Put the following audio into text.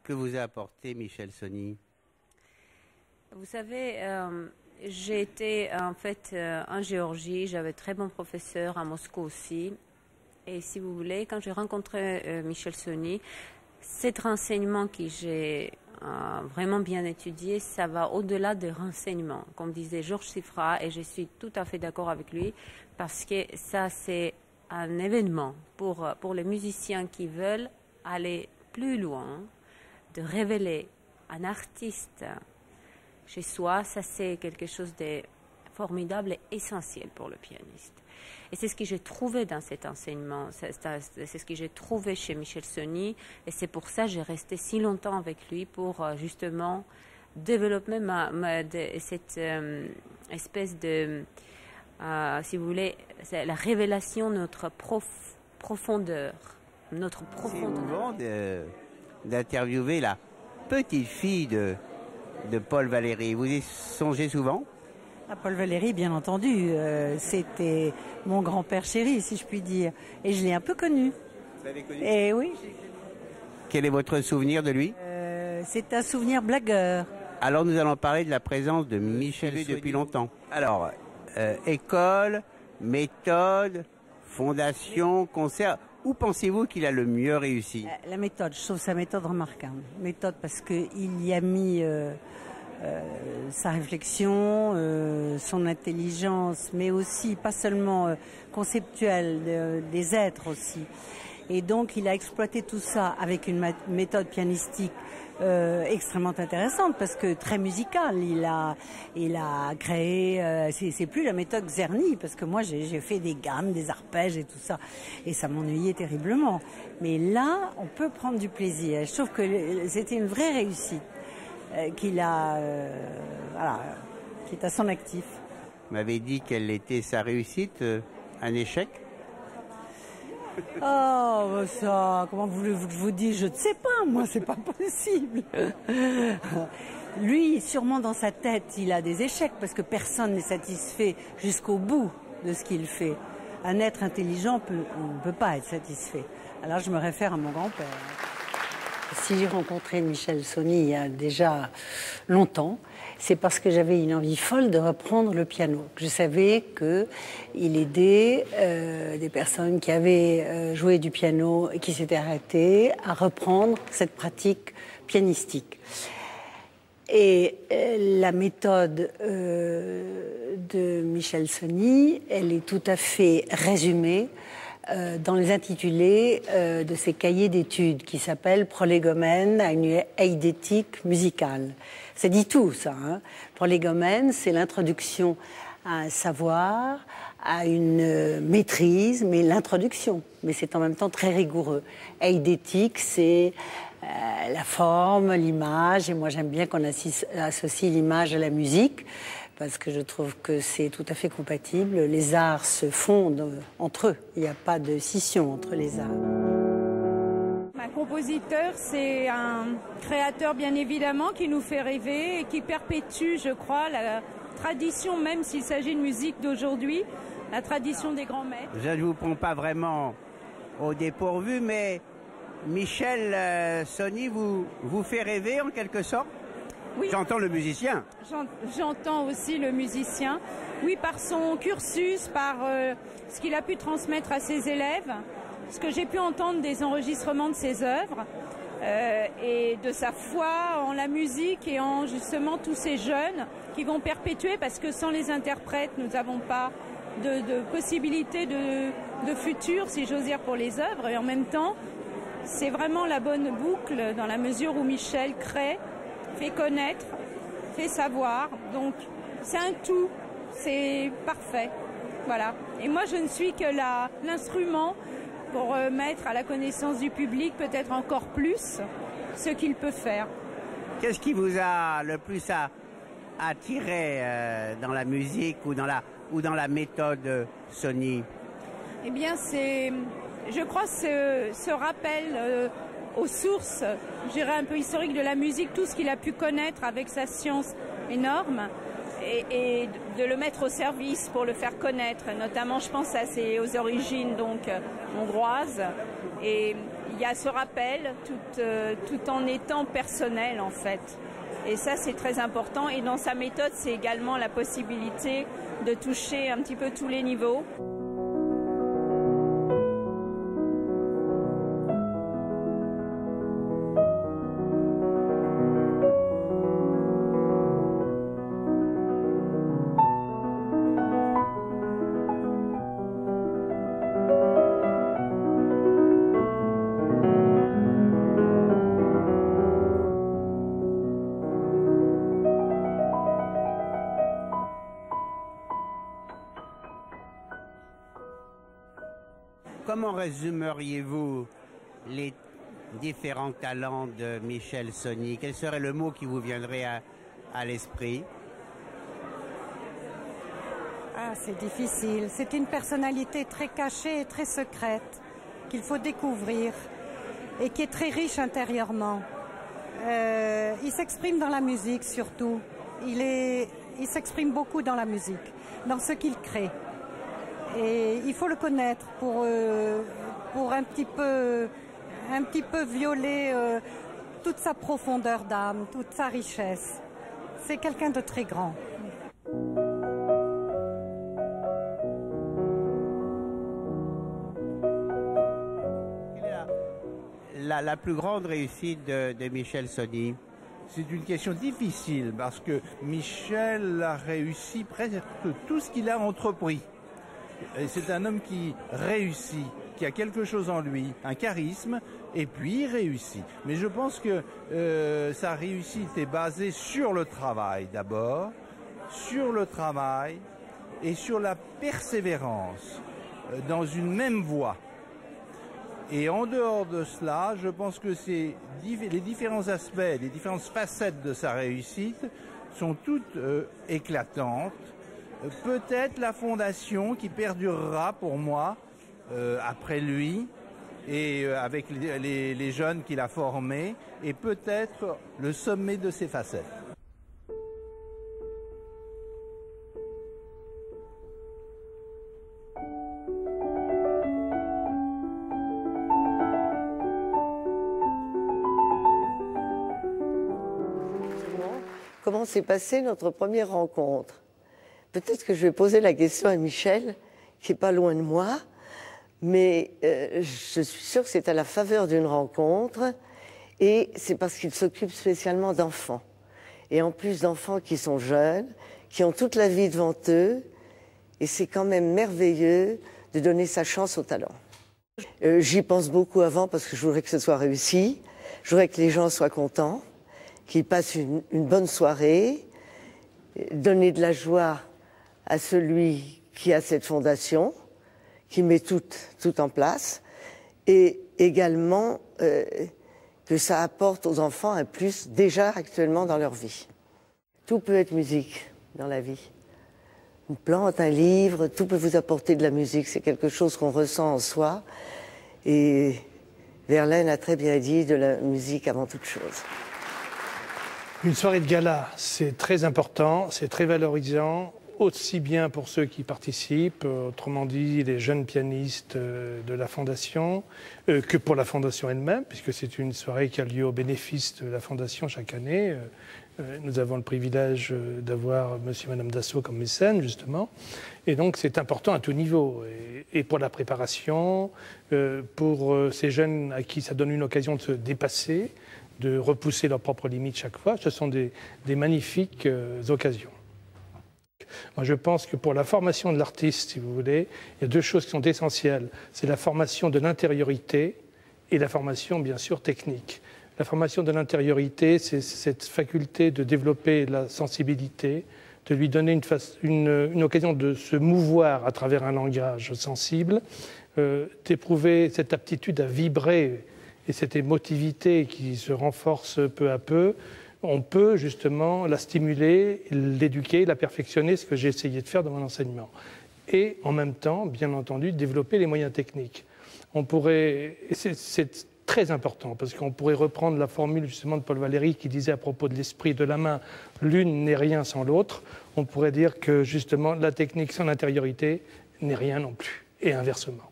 que vous a apporté Michel Sony? Vous savez, j'ai été en fait en Géorgie, j'avais très bons professeurs à Moscou aussi. Et si vous voulez, quand j'ai rencontré Michel Sony, cet renseignement que j'ai vraiment bien étudié, ça va au-delà des renseignements, comme disait Georges Siffra, et je suis tout à fait d'accord avec lui, parce que ça c'est un événement pour les musiciens qui veulent aller plus loin, de révéler un artiste chez soi, ça c'est quelque chose de formidable et essentiel pour le pianiste. Et c'est ce que j'ai trouvé dans cet enseignement, c'est ce que j'ai trouvé chez Michel Sony, et c'est pour ça que j'ai resté si longtemps avec lui pour justement développer cette espèce de, si vous voulez, c'est la révélation de notre profondeur. Notre profondeur. C'est d'interviewer la petite fille de Paul Valéry. Vous y songez souvent? Paul Valéry, bien entendu, c'était mon grand-père chéri, si je puis dire. Et je l'ai un peu connu. Vous l'avez connu? Et oui. Quel est votre souvenir de lui? C'est un souvenir blagueur. Alors nous allons parler de la présence de Michel Sony depuis longtemps. Alors, école, méthode, fondation, concert, où pensez-vous qu'il a le mieux réussi? La méthode, je trouve sa méthode remarquable. Méthode parce qu'il y a mis sa réflexion, son intelligence, mais aussi, pas seulement conceptuelle, des êtres aussi. Et donc, il a exploité tout ça avec une méthode pianistique extrêmement intéressante, parce que très musicale. Il a créé, c'est plus la méthode Czerny, parce que moi, j'ai fait des gammes, des arpèges et tout ça, et ça m'ennuyait terriblement. Mais là, on peut prendre du plaisir. Je trouve que c'était une vraie réussite. Qu'il a, voilà, qui est à son actif. Vous m'avez dit quelle était sa réussite, un échec? Oh, ça, comment voulez-vous que je vous dise? Je ne sais pas, moi, c'est pas possible. Lui, sûrement dans sa tête, il a des échecs, parce que personne n'est satisfait jusqu'au bout de ce qu'il fait. Un être intelligent ne peut pas être satisfait. Alors, je me réfère à mon grand-père. Si j'ai rencontré Michel Sony il y a déjà longtemps, c'est parce que j'avais une envie folle de reprendre le piano. Je savais qu'il aidait des personnes qui avaient joué du piano et qui s'étaient arrêtées à reprendre cette pratique pianistique. Et la méthode de Michel Sony, elle est tout à fait résumée dans les intitulés de ses cahiers d'études qui s'appellent Prolégomène à une eidétique musicale. Ça dit tout, ça. Hein. Prolégomène, c'est l'introduction à un savoir, à une maîtrise, mais l'introduction. Mais c'est en même temps très rigoureux. Eidétique, c'est la forme, l'image, et moi j'aime bien qu'on associe l'image à la musique, parce que je trouve que c'est tout à fait compatible. Les arts se fondent entre eux. Il n'y a pas de scission entre les arts. Un compositeur, c'est un créateur bien évidemment qui nous fait rêver et qui perpétue, je crois, la tradition, même s'il s'agit de musique d'aujourd'hui, la tradition des grands maîtres. Je ne vous prends pas vraiment au dépourvu, mais Michel Sony vous fait rêver en quelque sorte? Oui. J'entends le musicien. J'entends aussi le musicien. Oui, par son cursus, par ce qu'il a pu transmettre à ses élèves, ce que j'ai pu entendre des enregistrements de ses œuvres, et de sa foi en la musique et en justement tous ces jeunes qui vont perpétuer, parce que sans les interprètes, nous n'avons pas de possibilité de futur, si j'ose dire, pour les œuvres. Et en même temps, c'est vraiment la bonne boucle dans la mesure où Michel crée, fait connaître, fait savoir. Donc c'est un tout, c'est parfait. Voilà. Et moi je ne suis que l'instrument pour mettre à la connaissance du public peut-être encore plus ce qu'il peut faire. Qu'est-ce qui vous a le plus attiré dans la musique ou dans la méthode Sony? Eh bien c'est, je crois, ce rappel aux sources, je dirais un peu historiques de la musique, tout ce qu'il a pu connaître avec sa science énorme, et de le mettre au service pour le faire connaître, notamment je pense aux origines donc hongroises. Et il y a ce rappel tout en étant personnel en fait. Et ça c'est très important. Et dans sa méthode, c'est également la possibilité de toucher un petit peu tous les niveaux. Comment résumeriez-vous les différents talents de Michel Sonny? Quel serait le mot qui vous viendrait à l'esprit? Ah, c'est difficile. C'est une personnalité très cachée et très secrète qu'il faut découvrir et qui est très riche intérieurement. Il s'exprime dans la musique surtout. Il s'exprime beaucoup dans la musique, dans ce qu'il crée. Et il faut le connaître pour un petit peu violer toute sa profondeur d'âme, toute sa richesse. C'est quelqu'un de très grand. La plus grande réussite de Michel Sonny? C'est une question difficile parce que Michel a réussi presque tout ce qu'il a entrepris. C'est un homme qui réussit, qui a quelque chose en lui, un charisme, et puis il réussit. Mais je pense que sa réussite est basée sur le travail d'abord, sur le travail et sur la persévérance dans une même voie. Et en dehors de cela, je pense que les différents aspects, les différentes facettes de sa réussite sont toutes éclatantes. Peut-être la fondation qui perdurera pour moi après lui et avec les jeunes qu'il a formés, et peut-être le sommet de ses facettes. Comment s'est passée notre première rencontre? Peut-être que je vais poser la question à Michel, qui n'est pas loin de moi, mais je suis sûre que c'est à la faveur d'une rencontre, et c'est parce qu'il s'occupe spécialement d'enfants. Et en plus d'enfants qui sont jeunes, qui ont toute la vie devant eux, et c'est quand même merveilleux de donner sa chance au talent. J'y pense beaucoup avant parce que je voudrais que ce soit réussi, je voudrais que les gens soient contents, qu'ils passent une bonne soirée, donner de la joie à celui qui a cette fondation, qui met tout en place, et également que ça apporte aux enfants un plus déjà actuellement dans leur vie. Tout peut être musique dans la vie. Une plante, un livre, tout peut vous apporter de la musique. C'est quelque chose qu'on ressent en soi. Et Verlaine a très bien dit de la musique avant toute chose. Une soirée de gala, c'est très important, c'est très valorisant, aussi bien pour ceux qui participent, autrement dit les jeunes pianistes de la Fondation, que pour la Fondation elle-même, puisque c'est une soirée qui a lieu au bénéfice de la Fondation chaque année. Nous avons le privilège d'avoir monsieur et madame Dassault comme mécènes, justement. Et donc c'est important à tout niveau. Et pour la préparation, pour ces jeunes à qui ça donne une occasion de se dépasser, de repousser leurs propres limites chaque fois, ce sont des magnifiques occasions. Moi, je pense que pour la formation de l'artiste, si vous voulez, il y a deux choses qui sont essentielles. C'est la formation de l'intériorité et la formation, bien sûr, technique. La formation de l'intériorité, c'est cette faculté de développer la sensibilité, de lui donner une occasion de se mouvoir à travers un langage sensible, d'éprouver cette aptitude à vibrer et cette émotivité qui se renforce peu à peu. On peut justement la stimuler, l'éduquer, la perfectionner, ce que j'ai essayé de faire dans mon enseignement. Et en même temps, bien entendu, développer les moyens techniques. On pourrait, c'est très important, parce qu'on pourrait reprendre la formule justement de Paul Valéry qui disait à propos de l'esprit de la main, l'une n'est rien sans l'autre. On pourrait dire que justement la technique sans l'intériorité n'est rien non plus, et inversement.